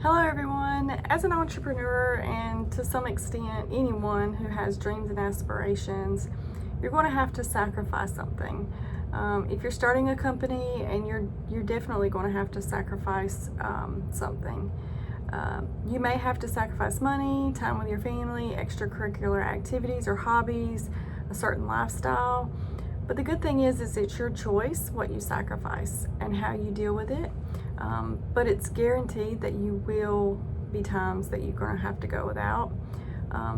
Hello everyone. As an entrepreneur, and to some extent anyone who has dreams and aspirations, you're going to have to sacrifice something. If you're starting a company, and you're definitely going to have to sacrifice something. You may have to sacrifice money, time with your family, extracurricular activities or hobbies, a certain lifestyle. But the good thing is it's your choice what you sacrifice and how you deal with it. But it's guaranteed that you will be times that you're going to have to go without.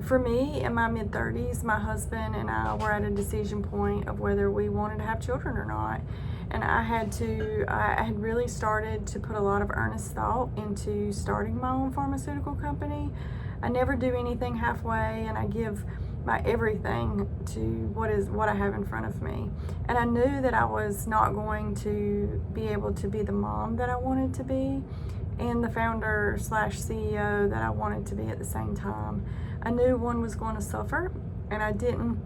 For me, in my mid-30s, my husband and I were at a decision point of whether we wanted to have children or not. And I had really started to put a lot of earnest thought into starting my own pharmaceutical company. I never do anything halfway, and I give my everything to what I have in front of me. And I knew that I was not going to be able to be the mom that I wanted to be and the founder / CEO that I wanted to be at the same time. I knew one was going to suffer, and I didn't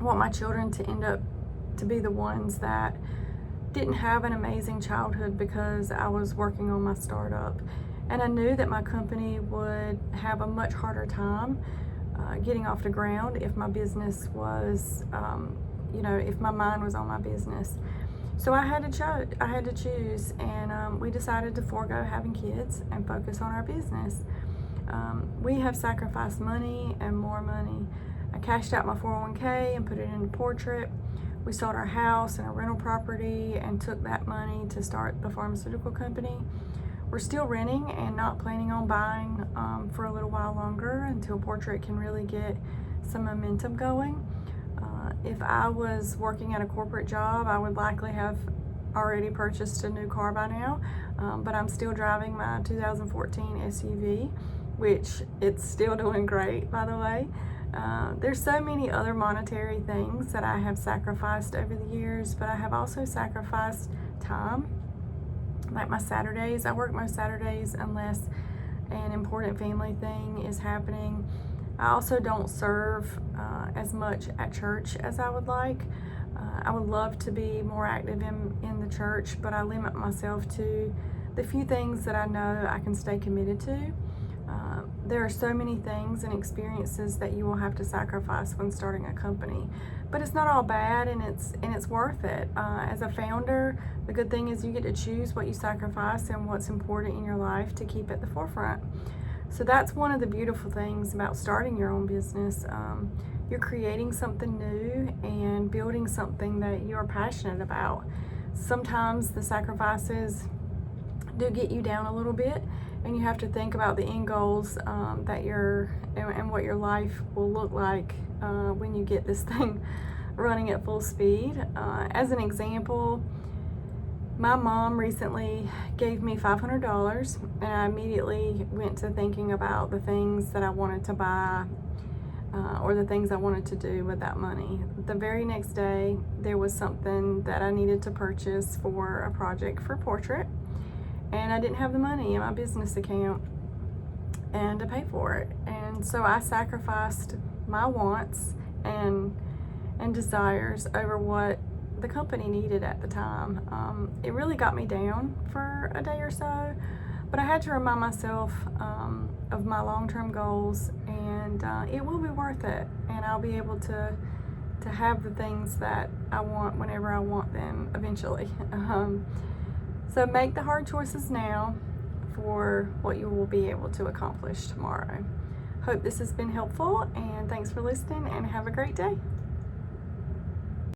want my children to end up to be the ones that didn't have an amazing childhood because I was working on my startup. And I knew that my company would have a much harder time getting off the ground if my business was, if my mind was on my business. So I had to choose, and we decided to forego having kids and focus on our business. We have sacrificed money and more money. I cashed out my 401k and put it into Portrait. We sold our house and a rental property and took that money to start the pharmaceutical company. We're still renting and not planning on buying for a little while longer until Portrait can really get some momentum going. If I was working at a corporate job, I would likely have already purchased a new car by now, but I'm still driving my 2014 SUV, which it's still doing great, by the way. There's so many other monetary things that I have sacrificed over the years, but I have also sacrificed time. Like my Saturdays, I work most Saturdays unless an important family thing is happening. I also don't serve as much at church as I would like. I would love to be more active in the church, but I limit myself to the few things that I know I can stay committed to. There are so many things and experiences that you will have to sacrifice when starting a company, but it's not all bad, and it's worth it. As a founder, the good thing is you get to choose what you sacrifice and what's important in your life to keep at the forefront. So that's one of the beautiful things about starting your own business. You're creating something new and building something that you're passionate about. Sometimes the sacrifices do get you down a little bit, and you have to think about the end goals and what your life will look like when you get this thing running at full speed. As an example, my mom recently gave me $500, and I immediately went to thinking about the things that I wanted to buy or the things I wanted to do with that money. The very next day, there was something that I needed to purchase for a project for Portrait, and I didn't have the money in my business account and to pay for it. And so I sacrificed my wants and desires over what the company needed at the time. It really got me down for a day or so, but I had to remind myself of my long-term goals, and it will be worth it, and I'll be able to have the things that I want whenever I want them eventually. So make the hard choices now for what you will be able to accomplish tomorrow. Hope this has been helpful, and thanks for listening, and have a great day.